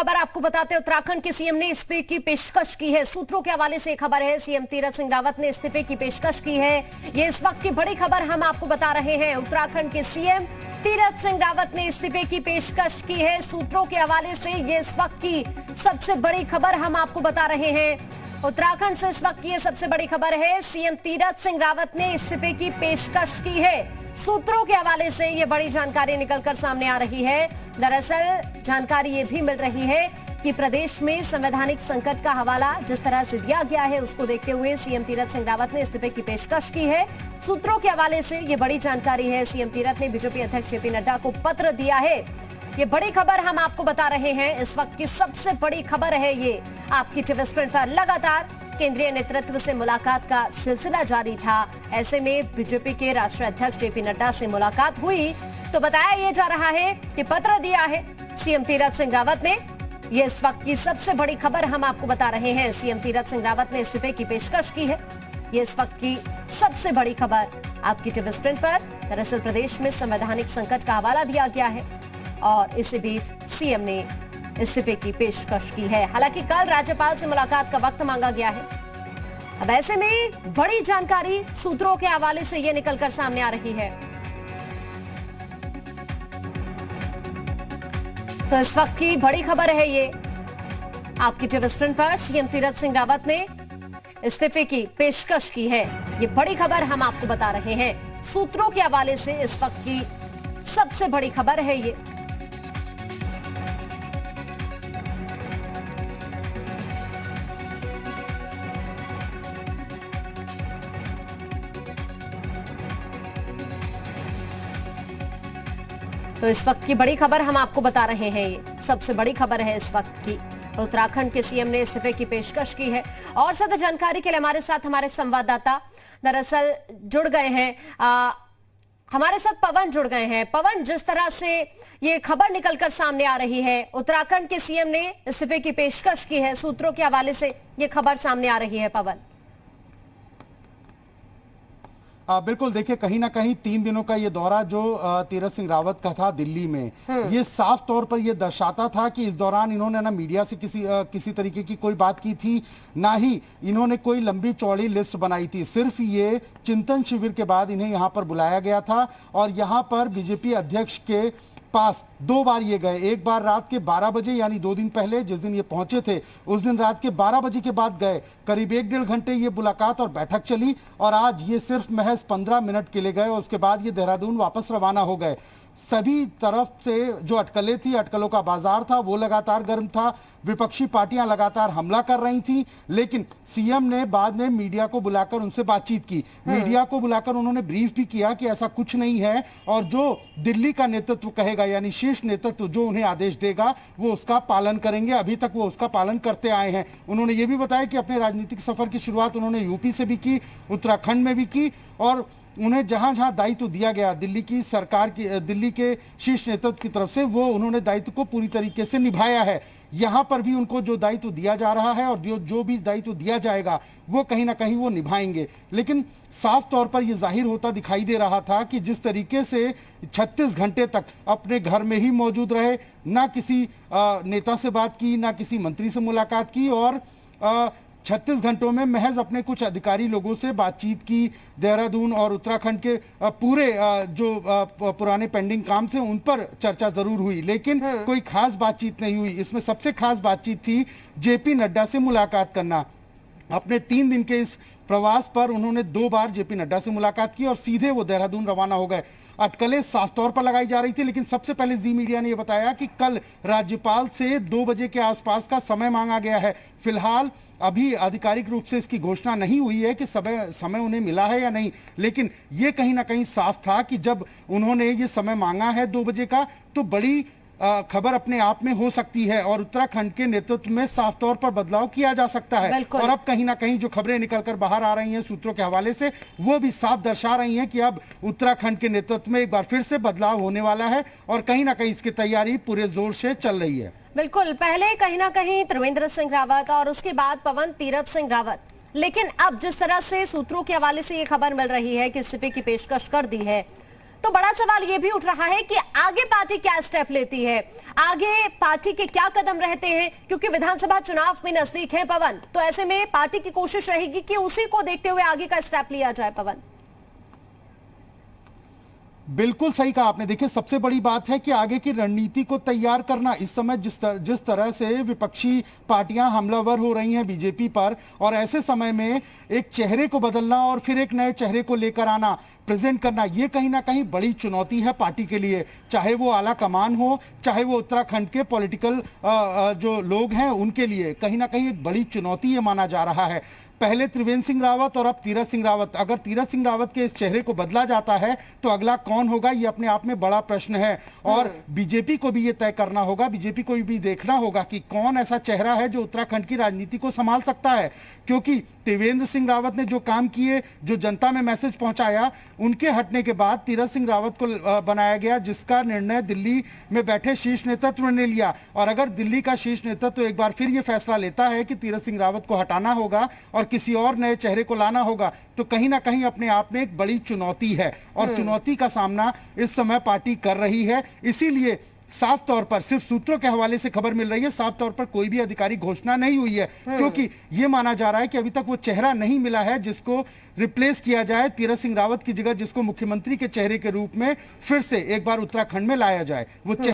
खबर आपको बताते हैं, उत्तराखंड के सीएम ने इस्तीफे की पेशकश की है। सूत्रों के हवाले से खबर है, सीएम तीरथ सिंह रावत ने इस्तीफे की पेशकश की है। ये इस वक्त की बड़ी खबर हम आपको बता रहे हैं। उत्तराखंड के सीएम तीरथ सिंह रावत ने इस्तीफे की पेशकश की है। सूत्रों के हवाले से ये इस वक्त की सबसे बड़ी खबर हम आपको बता रहे हैं। उत्तराखंड से इस वक्त की सबसे बड़ी खबर है, सीएम तीरथ सिंह रावत ने इस्तीफे की पेशकश की है। सूत्रों के हवाले से ये बड़ी जानकारी निकलकर सामने आ रही है। दरअसल जानकारी ये भी मिल रही है कि प्रदेश में संवैधानिक संकट का हवाला जिस तरह से दिया गया है, उसको देखते हुए सीएम तीरथ सिंह रावत ने इस्तीफे की पेशकश की है। सूत्रों के हवाले से ये बड़ी जानकारी है। सीएम तीरथ ने बीजेपी अध्यक्ष जेपी नड्डा को पत्र दिया है। ये बड़ी खबर हम आपको बता रहे हैं। इस वक्त की सबसे बड़ी खबर है ये। आपकी टीवी स्क्रीन पर लगातार केंद्रीय नेतृत्व से मुलाकात का सिलसिला जारी था। ऐसे में बीजेपी के राष्ट्रीय अध्यक्ष जेपी नड्डा से मुलाकात हुई तो बताया यह जा रहा है कि पत्र दिया है सीएम तीरथ सिंह रावत ने। ये इस वक्त की सबसे बड़ी खबर हम आपको बता रहे हैं। सीएम तीरथ सिंह रावत ने इस्तीफे की पेशकश की है। ये इस वक्त की सबसे बड़ी खबर आपकी टीवी स्क्रीन पर। दरअसल प्रदेश में संवैधानिक संकट का हवाला दिया गया है और इसी बीच सीएम ने इस्तीफे की पेशकश की है। हालांकि कल राज्यपाल से मुलाकात का वक्त मांगा गया है। अब ऐसे में बड़ी जानकारी सूत्रों के हवाले से यह निकलकर सामने आ रही है। तो इस वक्त की बड़ी खबर है ये आपकी टीवी स्क्रीन पर। सीएम तीरथ सिंह रावत ने इस्तीफे की पेशकश की है। ये बड़ी खबर हम आपको बता रहे हैं। सूत्रों के हवाले से इस वक्त की सबसे बड़ी खबर है ये। तो इस वक्त की बड़ी खबर हम आपको बता रहे हैं। ये सबसे बड़ी खबर है इस वक्त की। उत्तराखंड के सीएम ने इस्तीफे की पेशकश की है। और ज्यादा जानकारी के लिए हमारे साथ हमारे संवाददाता दरअसल जुड़ गए हैं। हमारे साथ पवन जुड़ गए हैं। पवन, जिस तरह से ये खबर निकलकर सामने आ रही है, उत्तराखंड के सीएम ने इस्तीफे की पेशकश की है, सूत्रों के हवाले से ये खबर सामने आ रही है। पवन, बिल्कुल, देखिए कहीं ना कहीं 3 दिनों का ये दौरा जो तीरथ सिंह रावत का था दिल्ली में, ये साफ तौर पर ये दर्शाता था कि इस दौरान इन्होंने ना मीडिया से किसी तरीके की कोई बात की थी, ना ही इन्होंने कोई लंबी चौड़ी लिस्ट बनाई थी। सिर्फ ये चिंतन शिविर के बाद इन्हें यहाँ पर बुलाया गया था और यहाँ पर बीजेपी अध्यक्ष के पास 2 बार ये गए। एक बार रात के 12 बजे यानी 2 दिन पहले जिस दिन ये पहुंचे थे, उस दिन रात के 12 बजे के बाद गए। करीब 1-1.5 घंटे ये मुलाकात और बैठक चली और आज ये सिर्फ महज 15 मिनट के लिए गए और उसके बाद ये देहरादून वापस रवाना हो गए। सभी तरफ से जो अटकलें थी, अटकलों का बाजार था, वो लगातार गर्म था। विपक्षी पार्टियां लगातार हमला कर रही थी, लेकिन सीएम ने बाद में मीडिया को बुलाकर उनसे बातचीत की। मीडिया को बुलाकर उन्होंने ब्रीफ भी किया कि ऐसा कुछ नहीं है और जो दिल्ली का नेतृत्व कहेगा यानी शीर्ष नेतृत्व जो उन्हें आदेश देगा वो उसका पालन करेंगे। अभी तक वो उसका पालन करते आए हैं। उन्होंने ये भी बताया कि अपने राजनीतिक सफर की शुरुआत उन्होंने यूपी से भी की, उत्तराखंड में भी की और उन्हें जहां जहां दायित्व दिया गया दिल्ली की सरकार की, दिल्ली के शीर्ष नेतृत्व की तरफ से, वो उन्होंने दायित्व को पूरी तरीके से निभाया है। यहां पर भी उनको जो दायित्व दिया जा रहा है और जो भी दायित्व दिया जाएगा वो कहीं ना कहीं वो निभाएंगे। लेकिन साफ तौर पर यह जाहिर होता दिखाई दे रहा था कि जिस तरीके से 36 घंटे तक अपने घर में ही मौजूद रहे, ना किसी नेता से बात की, ना किसी मंत्री से मुलाकात की और 36 घंटों में महज अपने कुछ अधिकारी लोगों से बातचीत की। देहरादून और उत्तराखंड के पूरे जो पुराने पेंडिंग काम थे उन पर चर्चा जरूर हुई, लेकिन कोई खास बातचीत नहीं हुई। इसमें सबसे खास बातचीत थी जेपी नड्डा से मुलाकात करना। अपने 3 दिन के इस प्रवास पर उन्होंने 2 बार जेपी नड्डा से मुलाकात की और सीधे वो देहरादून रवाना हो गए। अटकलें साफ तौर पर लगाई जा रही थी, लेकिन सबसे पहले जी मीडिया ने यह बताया कि कल राज्यपाल से 2 बजे के आसपास का समय मांगा गया है। फिलहाल अभी आधिकारिक रूप से इसकी घोषणा नहीं हुई है कि समय उन्हें मिला है या नहीं, लेकिन यह कहीं ना कहीं साफ था कि जब उन्होंने ये समय मांगा है 2 बजे का, तो बड़ी खबर अपने आप में हो सकती है और उत्तराखंड के नेतृत्व में साफ तौर पर बदलाव किया जा सकता है। और अब कहीं ना कहीं जो खबरें निकलकर बाहर आ रही हैं सूत्रों के हवाले से, वो भी साफ दर्शा रही हैं कि अब उत्तराखंड के नेतृत्व में एक बार फिर से बदलाव होने वाला है और कहीं ना कहीं इसकी तैयारी पूरे जोर से चल रही है। बिल्कुल, पहले कहीं ना कहीं त्रिवेंद्र सिंह रावत और उसके बाद पवन तीरथ सिंह रावत, लेकिन अब जिस तरह से सूत्रों के हवाले से ये खबर मिल रही है कि इस्तीफे की पेशकश कर दी है, तो बड़ा सवाल यह भी उठ रहा है कि आगे पार्टी क्या स्टेप लेती है, आगे पार्टी के क्या कदम रहते हैं, क्योंकि विधानसभा चुनाव में नजदीक है पवन। तो ऐसे में पार्टी की कोशिश रहेगी कि उसी को देखते हुए आगे का स्टेप लिया जाए। पवन, बिल्कुल सही कहा आपने। देखिए, सबसे बड़ी बात है कि आगे की रणनीति को तैयार करना। इस समय जिस तरह से विपक्षी पार्टियां हमलावर हो रही हैं बीजेपी पर, और ऐसे समय में एक चेहरे को बदलना और फिर एक नए चेहरे को लेकर आना, प्रेजेंट करना, ये कहीं ना कहीं बड़ी चुनौती है पार्टी के लिए। चाहे वो आला कमान हो, चाहे वो उत्तराखंड के पॉलिटिकल जो लोग हैं उनके लिए कहीं ना कहीं एक बड़ी चुनौती ये माना जा रहा है। पहले त्रिवेंद्र सिंह रावत और अब तीरथ सिंह रावत। अगर तीरथ सिंह रावत के इस चेहरे को बदला जाता है तो अगला कौन होगा, ये अपने आप में बड़ा प्रश्न है। और बीजेपी को भी ये तय करना होगा, बीजेपी को भी देखना होगा कि कौन ऐसा चेहरा है जो उत्तराखंड की राजनीति को संभाल सकता है। क्योंकि त्रिवेंद्र सिंह रावत ने जो काम किए, जो जनता में मैसेज पहुंचाया, उनके हटने के बाद तीरथ सिंह रावत को बनाया गया, जिसका निर्णय दिल्ली में बैठे शीर्ष नेतृत्व ने लिया। और अगर दिल्ली का शीर्ष नेतृत्व एक बार फिर ये फैसला लेता है कि तीरथ सिंह रावत को हटाना होगा और किसी और नए चेहरे को लाना होगा, तो कहीं ना कहीं अपने आप में एक बड़ी चुनौती है। और चुनौती का सामना इस समय पार्टी कर रही है। इसीलिए साफ तौर पर, सिर्फ सूत्रों के हवाले से खबर मिल रही है, साफ तौर पर कोई भी आधिकारिक घोषणा नहीं हुई है, क्योंकि यह माना जा रहा है कि अभी तक वो चेहरा नहीं मिला है जिसको रिप्लेस किया जाए, तीरथ सिंह रावत की जगह जिसको मुख्यमंत्री के चेहरे के रूप में फिर से एक बार उत्तराखंड में लाया जाए। वो